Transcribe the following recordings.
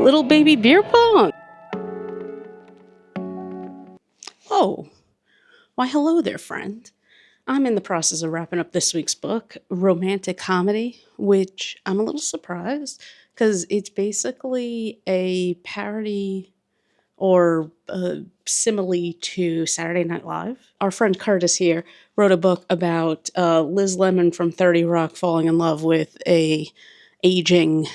Little baby beer pong. Oh, why hello there, friend. I'm in the process of wrapping up this week's book, romantic comedy, which I'm a little surprised because it's basically a parody or simile to Saturday Night Live. Our friend Curtis here wrote a book about Liz Lemon from 30 Rock falling in love with a aging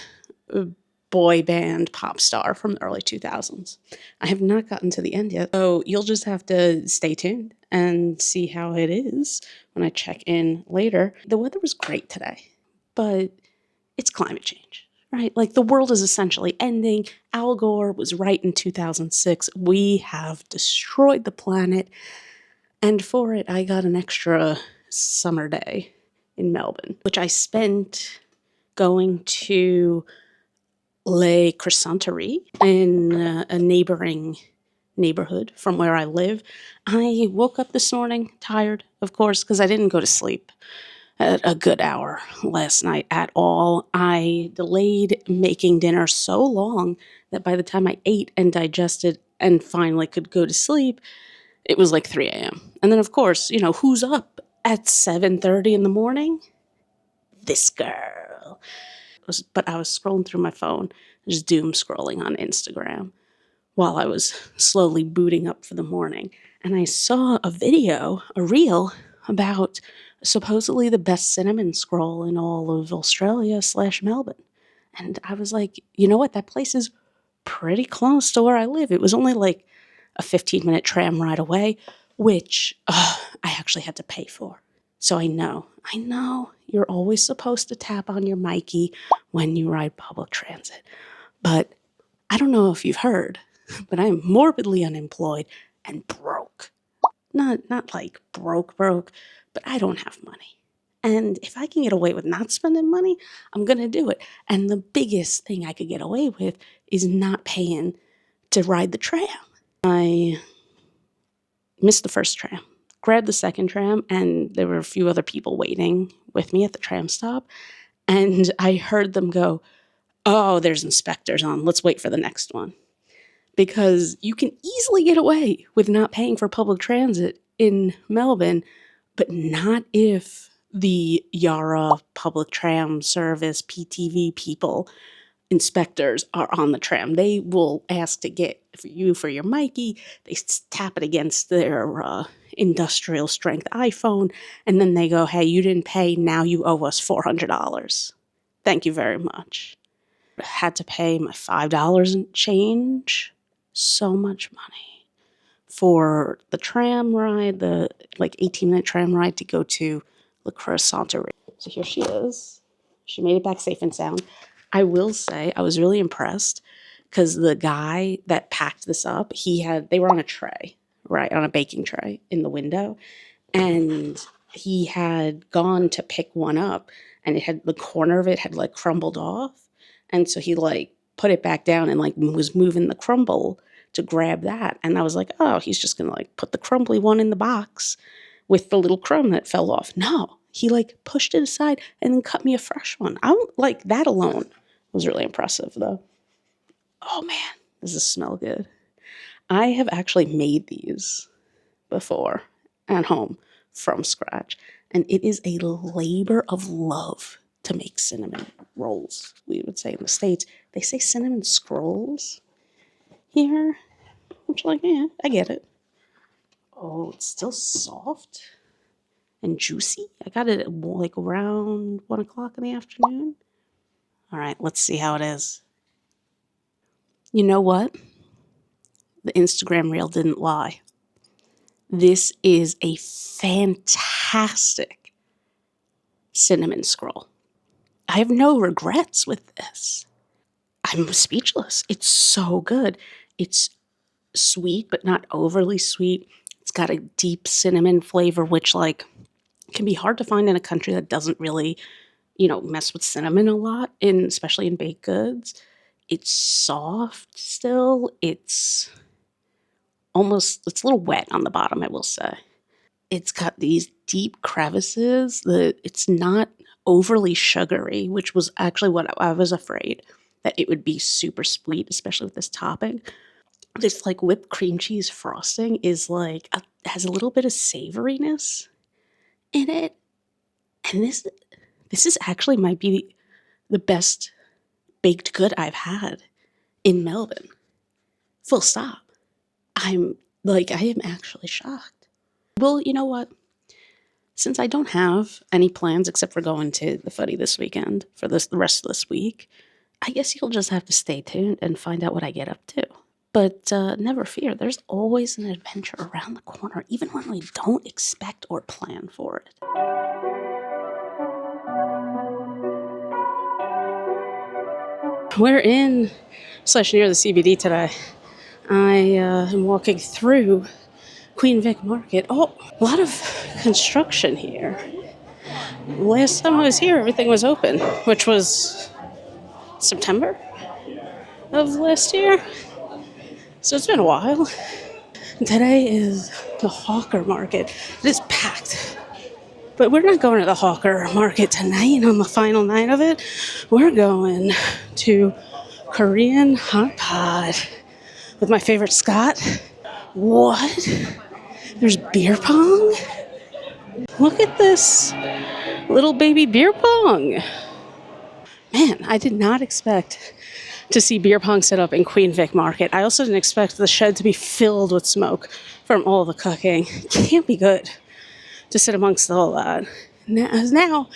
boy band pop star from the early 2000s. I have not gotten to the end yet, so you'll just have to stay tuned and see how it is when I check in later. The weather was great today, but it's climate change, right? Like, the world is essentially ending. Al Gore was right in 2006. We have destroyed the planet, and for it, I got an extra summer day in Melbourne, which I spent going to Le Croissanterie in a neighboring neighborhood from where I live. I woke up this morning tired, of course, because I didn't go to sleep at a good hour last night at all. I delayed making dinner so long that by the time I ate and digested and finally could go to sleep, it was like 3 a.m. And then, of course, who's up at 7:30 in the morning? This girl. But I was scrolling through my phone, just doom scrolling on Instagram while I was slowly booting up for the morning. And I saw a video, a reel, about supposedly the best cinnamon scroll in all of Australia/Melbourne. And I was like, you know what? That place is pretty close to where I live. It was only like a 15-minute tram ride away, which I actually had to pay for. So I know, you're always supposed to tap on your Mikey when you ride public transit. But I don't know if you've heard, but I'm morbidly unemployed and broke. Not like broke, but I don't have money. And if I can get away with not spending money, I'm going to do it. And the biggest thing I could get away with is not paying to ride the tram. I missed the first tram. Grabbed the second tram, and there were a few other people waiting with me at the tram stop, and I heard them go, "Oh, there's inspectors on. Let's wait for the next one." Because you can easily get away with not paying for public transit in Melbourne, but not if the Yarra Public Tram Service, PTV people, inspectors are on the tram. They will ask to get you for your Mikey. They tap it against their industrial strength iPhone, and then they go, "Hey, you didn't pay. Now you owe us $400. Thank you very much." I had to pay my $5 and change. So much money for the tram ride, the 18-minute tram ride to go to La Croissanterie. So here she is. She made it back safe and sound. I will say I was really impressed because the guy that packed this up, they were on a tray, right, on a baking tray in the window, and he had gone to pick one up, and the corner of it had crumbled off, and so he put it back down and was moving the crumble to grab that, and I was like, oh, he's just gonna put the crumbly one in the box with the little crumb that fell off. No, he pushed it aside and then cut me a fresh one. That alone was really impressive, though. Oh man, does this smell good? I have actually made these before at home from scratch, and it is a labor of love to make cinnamon rolls, we would say in the States. They say cinnamon scrolls here, which yeah, I get it. Oh, it's still soft and juicy. I got it at around 1 o'clock in the afternoon. All right, let's see how it is. You know what? The Instagram reel didn't lie. This is a fantastic cinnamon scroll. I have no regrets with this. I'm speechless. It's so good. It's sweet, but not overly sweet. It's got a deep cinnamon flavor, which can be hard to find in a country that doesn't really, mess with cinnamon a lot, especially in baked goods. It's soft still. It's a little wet on the bottom, I will say. It's got these deep crevices. It's not overly sugary, which was actually what I was afraid. that it would be super sweet, especially with this topping. This like whipped cream cheese frosting is like has a little bit of savoriness in it, and this is actually might be the best baked good I've had in Melbourne. Full stop. I am actually shocked. Well, you know what? Since I don't have any plans except for going to the footy this weekend for the rest of this week, I guess you'll just have to stay tuned and find out what I get up to. But never fear, there's always an adventure around the corner, even when we don't expect or plan for it. We're in / near the CBD today. I am walking through Queen Vic Market. Oh, a lot of construction here. Last time I was here, everything was open, which was September of last year. So it's been a while. Today is the Hawker Market. It is packed. But we're not going to the Hawker Market tonight on the final night of it. We're going to Korean hot pot with my favorite Scott. What? There's beer pong? Look at this little baby beer pong. Man, I did not expect to see beer pong set up in Queen Vic Market. I also didn't expect the shed to be filled with smoke from all the cooking. Can't be good to sit amongst all that. Now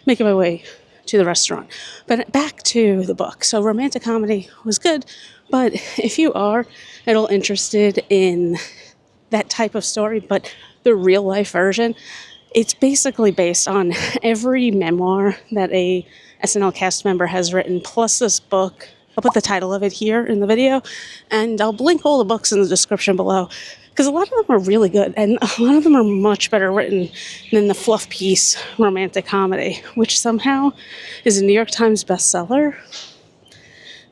making my way to the restaurant. But back to the book. So romantic comedy was good, but if you are at all interested in that type of story, but the real life version, it's basically based on every memoir that a SNL cast member has written, plus this book. I'll put the title of it here in the video, and I'll link all the books in the description below, because a lot of them are really good, and a lot of them are much better written than the fluff piece romantic comedy, which somehow is a New York Times bestseller.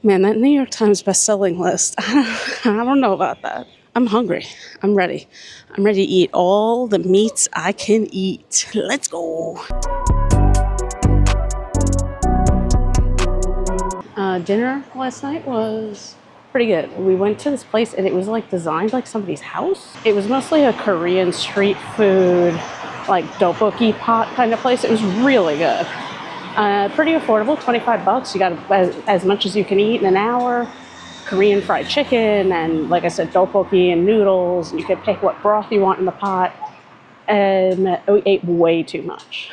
Man, that New York Times bestselling list, I don't know about that. I'm hungry. I'm ready. I'm ready to eat all the meats I can eat. Let's go. Dinner last night was pretty good. We went to this place and it was like designed like somebody's house. It was mostly a Korean street food, like tteokbokki pot kind of place. It was really good. Pretty affordable, $25. You got as much as you can eat in an hour. Korean fried chicken and, like I said, tteokbokki and noodles. You could pick what broth you want in the pot. And we ate way too much,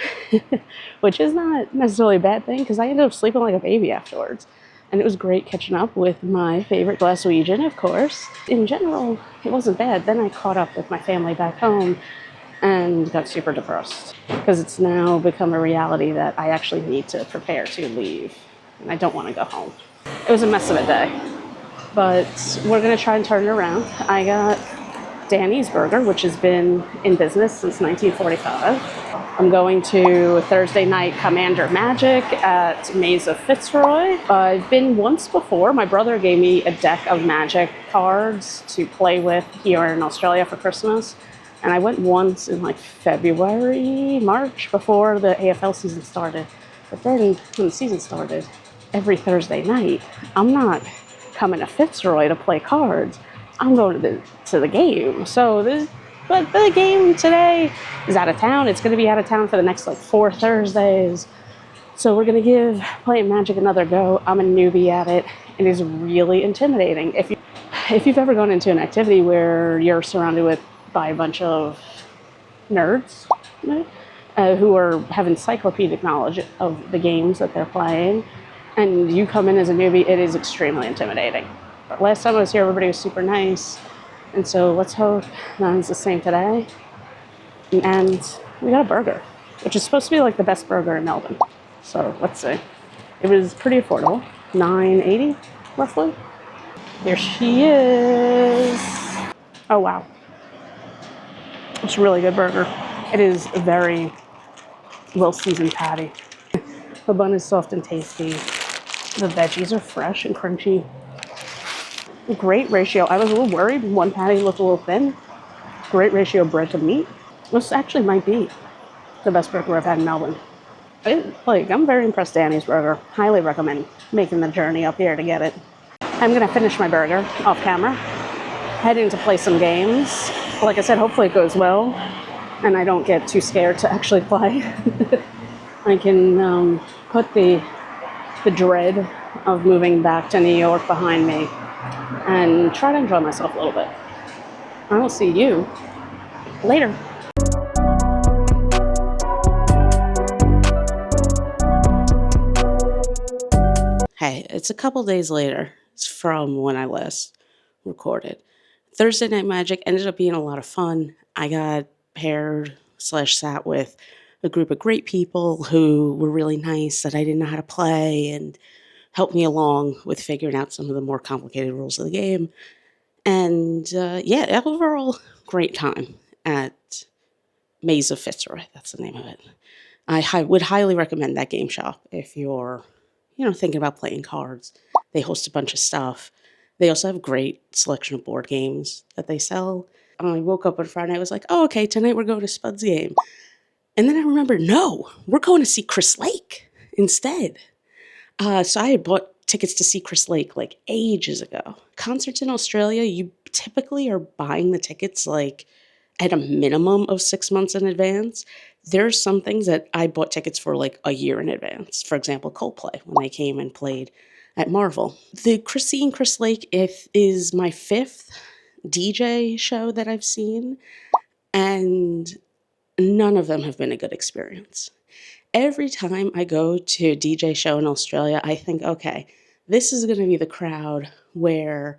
which is not necessarily a bad thing because I ended up sleeping like a baby afterwards. And it was great catching up with my favorite Glaswegian, of course. In general, it wasn't bad. Then I caught up with my family back home and got super depressed because it's now become a reality that I actually need to prepare to leave. And I don't want to go home. It was a mess of a day, but we're going to try and turn it around. I got Danny's Burger, which has been in business since 1945. I'm going to Thursday night Commander Magic at Maze of Fitzroy. I've been once before. My brother gave me a deck of Magic cards to play with here in Australia for Christmas. And I went once in like February, March, before the AFL season started. But then when the season started, every Thursday night, I'm not coming to Fitzroy to play cards. I'm going to the game. But the game today is out of town. It's going to be out of town for the next like 4 Thursdays. So we're going to give playing Magic another go. I'm a newbie at it. It is really intimidating. If you've ever gone into an activity where you're surrounded by a bunch of nerds, who have encyclopedic knowledge of the games that they're playing, and you come in as a newbie, it is extremely intimidating. But last time I was here, everybody was super nice. And so let's hope that it's the same today. And we got a burger, which is supposed to be like the best burger in Melbourne. So let's see. It was pretty affordable, $9.80 roughly. Here she is. Oh, wow. It's a really good burger. It is a very well-seasoned patty. The bun is soft and tasty. The veggies are fresh and crunchy. Great ratio. I was a little worried. One patty looked a little thin. Great ratio of bread to meat. This actually might be the best burger I've had in Melbourne. I'm very impressed. Danny's Burger. Highly recommend. making the journey up here to get it. I'm gonna finish my burger off camera, heading to play some games. Like I said, hopefully it goes well and I don't get too scared to actually play. I can put the dread of moving back to New York behind me and try to enjoy myself a little bit. I will see you later. Hey, it's a couple days later from when I last recorded. Thursday Night Magic ended up being a lot of fun. I got paired/sat with a group of great people who were really nice that I didn't know how to play and helped me along with figuring out some of the more complicated rules of the game. And yeah, overall, great time at Maze of Fitzroy. That's the name of it. I would highly recommend that game shop if you're, thinking about playing cards. They host a bunch of stuff. They also have a great selection of board games that they sell. I woke up on Friday, I was like, oh, okay, tonight we're going to Spud's game. And then I remembered, no, we're going to see Chris Lake instead. So I had bought tickets to see Chris Lake like ages ago. Concerts in Australia, you typically are buying the tickets like at a minimum of 6 months in advance. There's some things that I bought tickets for like a year in advance. For example, Coldplay, when they came and played at Marvel. The Chris Lake is my 5th DJ show that I've seen, and none of them have been a good experience. Every time I go to a DJ show in Australia, I think, okay, this is going to be the crowd where,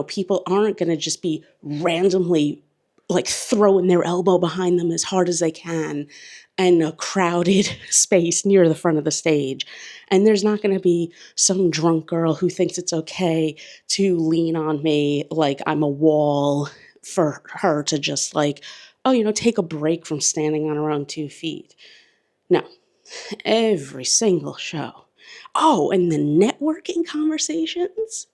people aren't going to just be randomly like throwing their elbow behind them as hard as they can in a crowded space near the front of the stage. And there's not going to be some drunk girl who thinks it's okay to lean on me like I'm a wall for her to just like, take a break from standing on her own 2 feet. No, every single show. Oh, and the networking conversations?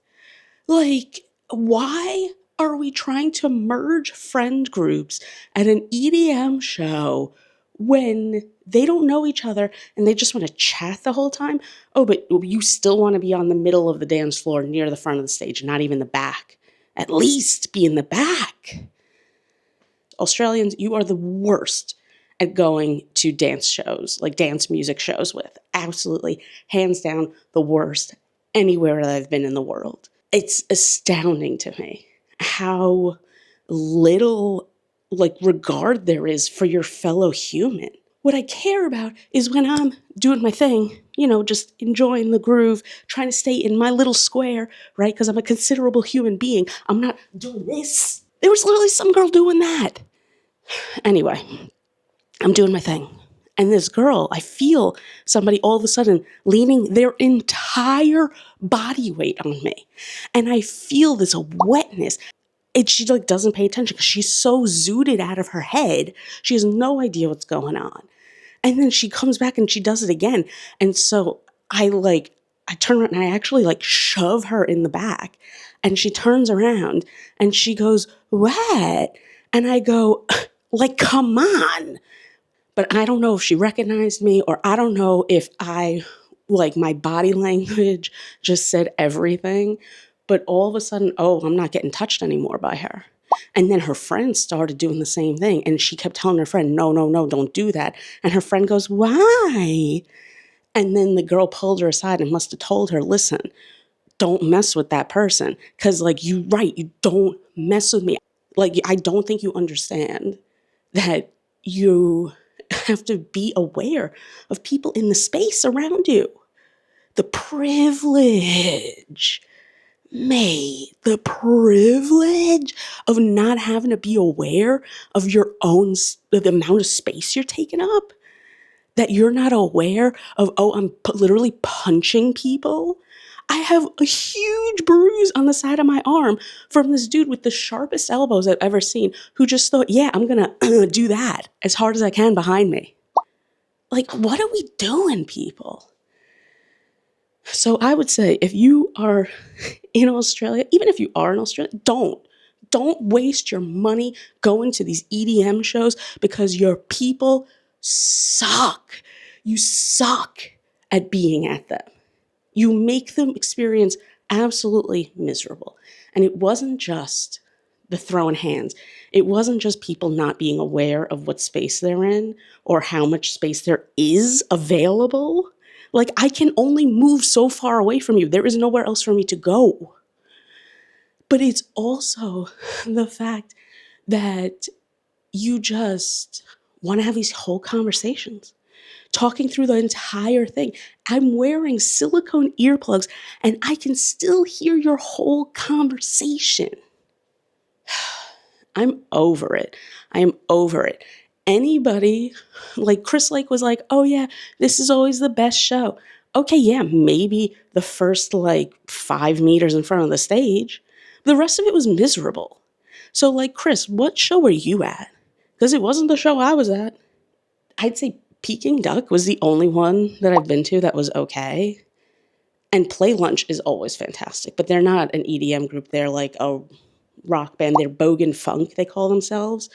Like, why are we trying to merge friend groups at an EDM show when they don't know each other and they just want to chat the whole time? Oh, but you still want to be on the middle of the dance floor near the front of the stage, not even the back. At least be in the back. Australians, you are the worst at going to dance shows, like dance music shows with. Absolutely, hands down, the worst anywhere that I've been in the world. It's astounding to me how little regard there is for your fellow human. What I care about is when I'm doing my thing, just enjoying the groove, trying to stay in my little square, right? Because I'm a considerable human being. I'm not doing this. There was literally some girl doing that. Anyway, I'm doing my thing. And this girl, I feel somebody all of a sudden leaning their entire body weight on me. And I feel this wetness. She doesn't pay attention because she's so zooted out of her head. She has no idea what's going on. And then she comes back and she does it again. And so I turn around and I actually shove her in the back. And she turns around and she goes, "What?" And I go, come on. But I don't know if she recognized me, or I don't know if my body language just said everything. But all of a sudden, I'm not getting touched anymore by her. And then her friend started doing the same thing. And she kept telling her friend, no, don't do that. And her friend goes, "Why?" And then the girl pulled her aside and must have told her, "Listen, don't mess with that person. Because you don't mess with me. I don't think you understand that you have to be aware of people in the space around you. The privilege, mate, the privilege of not having to be aware of your own, the amount of space you're taking up, that you're not aware of, I'm literally punching people. I have a huge bruise on the side of my arm from this dude with the sharpest elbows I've ever seen, who just thought, yeah, I'm going to do that as hard as I can behind me. What are we doing, people? So I would say if you are in Australia, even if you are in Australia, don't waste your money going to these EDM shows because your people suck. You suck at being at them. You make them experience absolutely miserable. And it wasn't just the throwing hands. It wasn't just people not being aware of what space they're in or how much space there is available. Like, I can only move so far away from you. There is nowhere else for me to go. But it's also the fact that you just want to have these whole conversations, talking through the entire thing. I'm wearing silicone earplugs and I can still hear your whole conversation. I'm over it. I am over it. Anybody, like Chris Lake was like, oh yeah, this is always the best show. Okay, yeah, maybe the first 5 meters in front of the stage. The rest of it was miserable. So Chris, what show were you at? Because it wasn't the show I was at. I'd say Peking Duck was the only one that I've been to that was okay. And Play Lunch is always fantastic, but they're not an EDM group. They're like a rock band. They're Bogan Funk, they call themselves.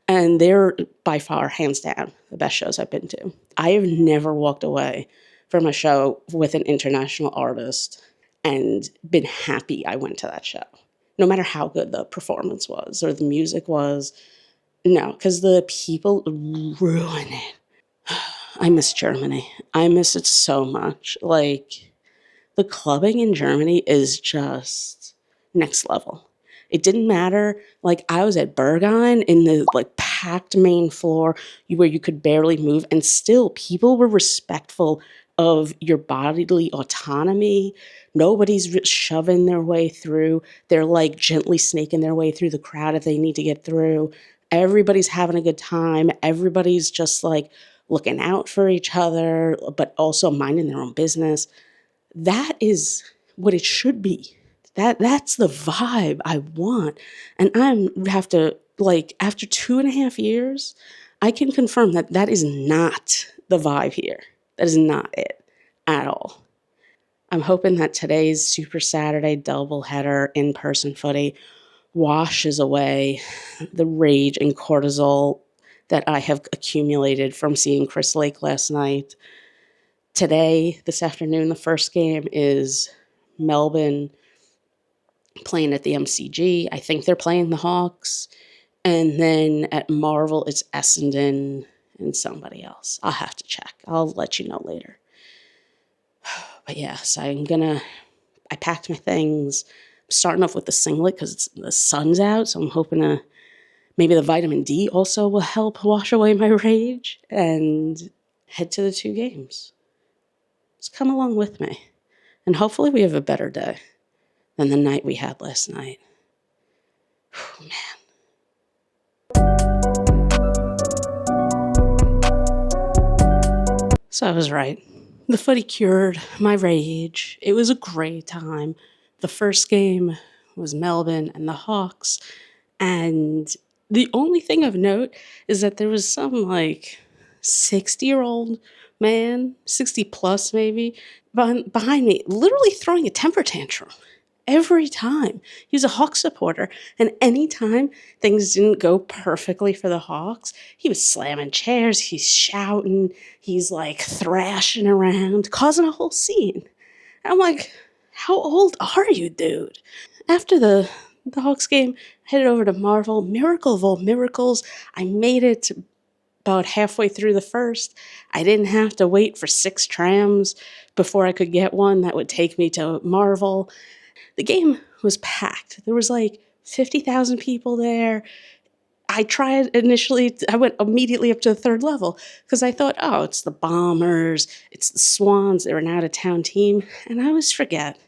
And they're by far, hands down, the best shows I've been to. I have never walked away from a show with an international artist and been happy I went to that show, no matter how good the performance was or the music was. No, because the people ruin it. I miss Germany. I miss it so much. The clubbing in Germany is just next level. It didn't matter. I was at Berghain in the packed main floor where you could barely move, and still people were respectful of your bodily autonomy. Nobody's shoving their way through. They're gently snaking their way through the crowd if they need to get through. Everybody's having a good time. Everybody's just looking out for each other, but also minding their own business. That is what it should be. That's the vibe I want. And I have to, after 2.5 years, I can confirm that is not the vibe here. That is not it at all. I'm hoping that today's Super Saturday doubleheader in-person footy washes away the rage and cortisol that I have accumulated from seeing Chris Lake last night. Today, this afternoon, the first game is Melbourne playing at the MCG. I think they're playing the Hawks. And then at Marvel, it's Essendon and somebody else. I'll have to check. I'll let you know later. But yes, I packed my things. I'm starting off with the singlet because the sun's out. So I'm hoping maybe the vitamin D also will help wash away my rage and head to the 2 games. Just come along with me. And hopefully we have a better day than the night we had last night. Whew, man. So I was right. The footy cured my rage. It was a great time. The first game was Melbourne and the Hawks. And the only thing of note is that there was some 60-year-old man, 60 plus maybe, behind me, literally throwing a temper tantrum every time. He was a Hawks supporter, and anytime things didn't go perfectly for the Hawks, he was slamming chairs, he's shouting, he's thrashing around, causing a whole scene. And I'm like, how old are you, dude? After the Hawks game, I headed over to Marvel. Miracle of all miracles, I made it about halfway through the first. I didn't have to wait for 6 trams before I could get one that would take me to Marvel. The game was packed. There was 50,000 people there. I went immediately up to the 3rd level because I thought, oh, it's the Bombers, it's the Swans, they're an out-of-town team. And I always forget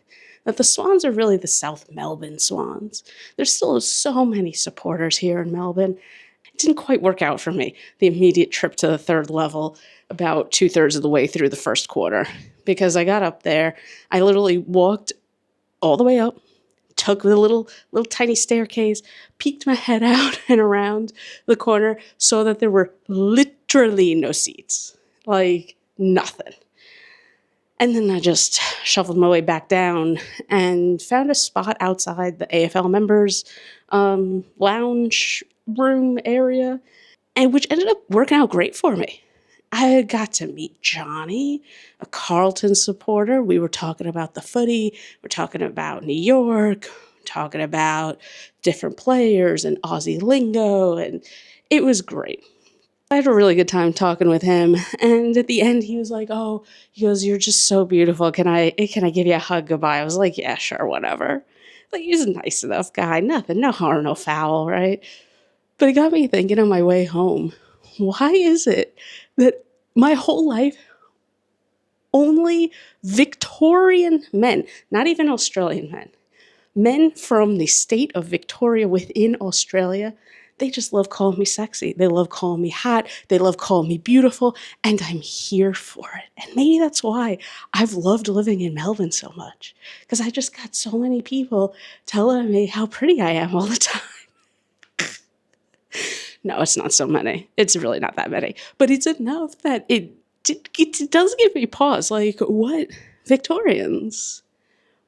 that the Swans are really the South Melbourne Swans. There's still so many supporters here in Melbourne. It didn't quite work out for me, the immediate trip to the 3rd level, about 2/3 of the way through the first quarter, because I got up there. I literally walked all the way up, took the little tiny staircase, peeked my head out and around the corner, saw that there were literally no seats, nothing. And then I just shuffled my way back down and found a spot outside the AFL members' lounge room area, and which ended up working out great for me. I got to meet Johnny, a Carlton supporter. We were talking about the footy. We're talking about New York, talking about different players and Aussie lingo, and it was great. I had a really good time talking with him, and at the end he was like, "Oh," he goes, "You're just so beautiful. Can I give you a hug goodbye?" I was like, "Yeah, sure, whatever." Like, he's a nice enough guy. Nothing, no harm, no foul, right? But it got me thinking on my way home, why is it that my whole life only Victorian men, not even Australian men from the state of Victoria within Australia, they just love calling me sexy. They love calling me hot. They love calling me beautiful, and I'm here for it. And maybe that's why I've loved living in Melbourne so much, because I just got so many people telling me how pretty I am all the time. No, it's not so many. It's really not that many. But it's enough that it does give me pause. Like, what? Victorians?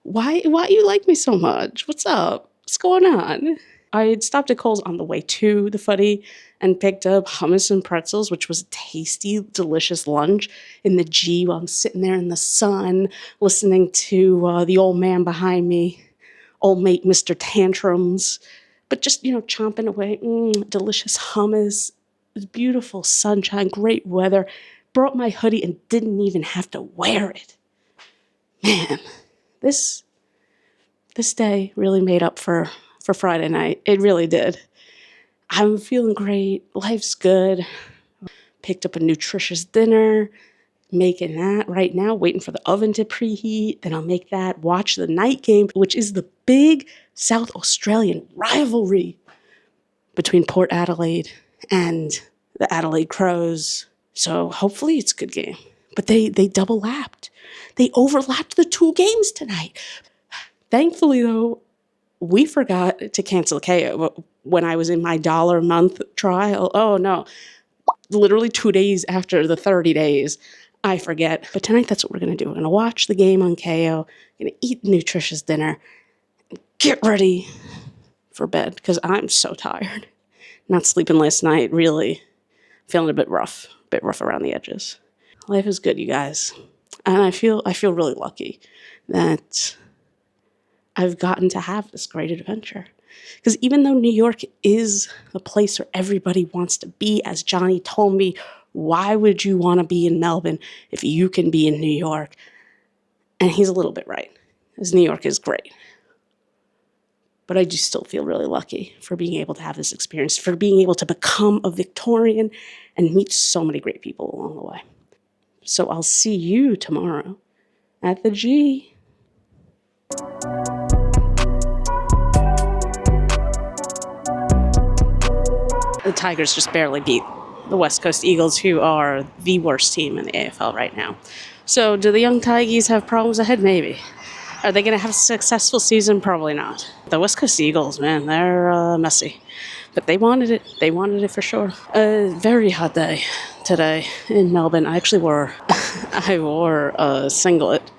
Why you like me so much? What's up? What's going on? I had stopped at Coles on the way to the footy and picked up hummus and pretzels, which was a tasty, delicious lunch in the G while I'm sitting there in the sun, listening to the old man behind me, old mate Mr. Tantrums, but just, chomping away, delicious hummus, beautiful sunshine, great weather. Brought my hoodie and didn't even have to wear it. Man, this day really made up for Friday night. It really did. I'm feeling great. Life's good. Picked up a nutritious dinner. Making that right now, waiting for the oven to preheat. Then I'll make that, watch the night game, which is the big South Australian rivalry between Port Adelaide and the Adelaide Crows. So hopefully it's a good game. But they double lapped. They overlapped the two games tonight. Thankfully, though, we forgot to cancel KO when I was in my $1 a month trial. Oh, no. Literally 2 days after the 30 days, I forget. But tonight, that's what we're going to do. We're going to watch the game on KO, going to eat nutritious dinner, get ready for bed because I'm so tired. Not sleeping last night, really feeling a bit rough around the edges. Life is good, you guys. And I feel really lucky that I've gotten to have this great adventure. Because even though New York is a place where everybody wants to be, as Johnny told me, why would you want to be in Melbourne if you can be in New York? And he's a little bit right, because New York is great. But I do still feel really lucky for being able to have this experience, for being able to become a Victorian and meet so many great people along the way. So I'll see you tomorrow at the G. The Tigers just barely beat the West Coast Eagles, who are the worst team in the AFL right now. So do the young Tigers have problems ahead? Maybe. Are they going to have a successful season? Probably not. The West Coast Eagles, man, they're messy. But they wanted it. They wanted it for sure. A very hot day today in Melbourne. I wore a singlet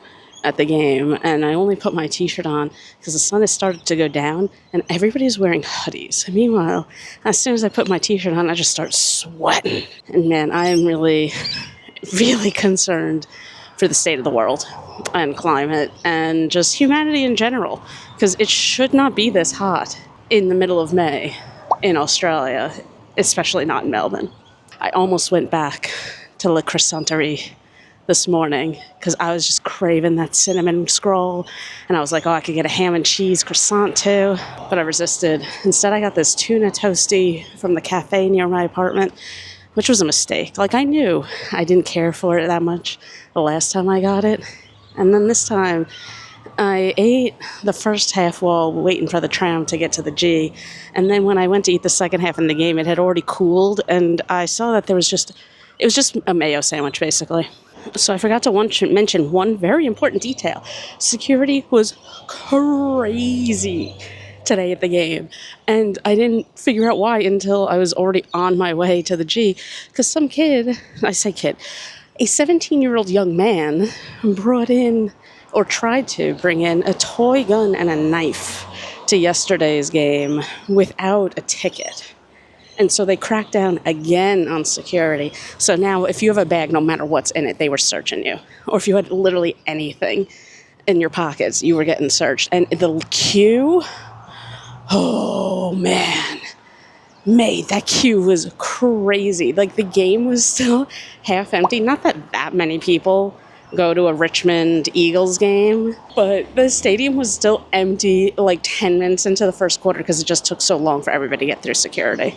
at the game, and I only put my t-shirt on because the sun has started to go down, and everybody's wearing hoodies. And meanwhile, as soon as I put my t-shirt on, I just start sweating. And man, I am really, really concerned for the state of the world and climate and just humanity in general, because it should not be this hot in the middle of May in Australia, especially not in Melbourne. I almost went back to La Croissanterie this morning because I was just craving that cinnamon scroll, and I was like, oh, I could get a ham and cheese croissant too, but I resisted. Instead, I got this tuna toasty from the cafe near my apartment, which was a mistake. Like, I knew I didn't care for it that much the last time I got it, and then this time I ate the first half while waiting for the tram to get to the G, and then when I went to eat the second half in the game, it had already cooled, and I saw that it was just a mayo sandwich, basically. So I forgot to mention one very important detail. Security was crazy today at the game, and I didn't figure out why until I was already on my way to the G, because some kid, a 17-year-old young man brought in, or tried to bring in, a toy gun and a knife to yesterday's game without a ticket. And so they cracked down again on security. So now if you have a bag, no matter what's in it, they were searching you. Or if you had literally anything in your pockets, you were getting searched. And the queue, oh man, mate, that queue was crazy. Like, the game was still half empty. Not that many people go to a Richmond Eagles game, but the stadium was still empty like 10 minutes into the first quarter because it just took so long for everybody to get through security.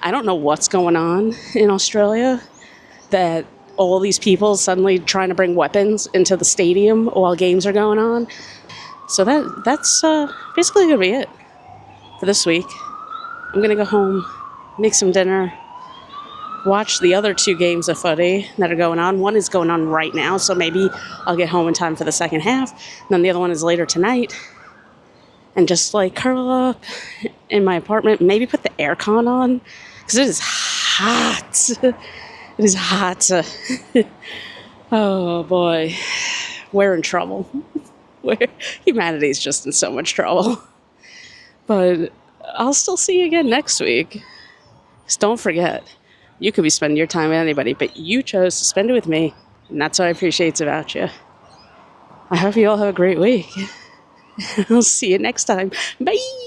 I don't know what's going on in Australia that all these people suddenly trying to bring weapons into the stadium while games are going on. So that's basically going to be it for this week. I'm going to go home, make some dinner, watch the other 2 games of footy that are going on. One is going on right now, so maybe I'll get home in time for the second half. And then the other one is later tonight. And just like curl up in my apartment, maybe put the aircon on, because it is hot. It is hot. Oh boy, we're in trouble. Humanity's just in so much trouble. But I'll still see you again next week. Just don't forget, you could be spending your time with anybody, but you chose to spend it with me, and that's what I appreciate about you. I hope you all have a great week. I'll see you next time. Bye!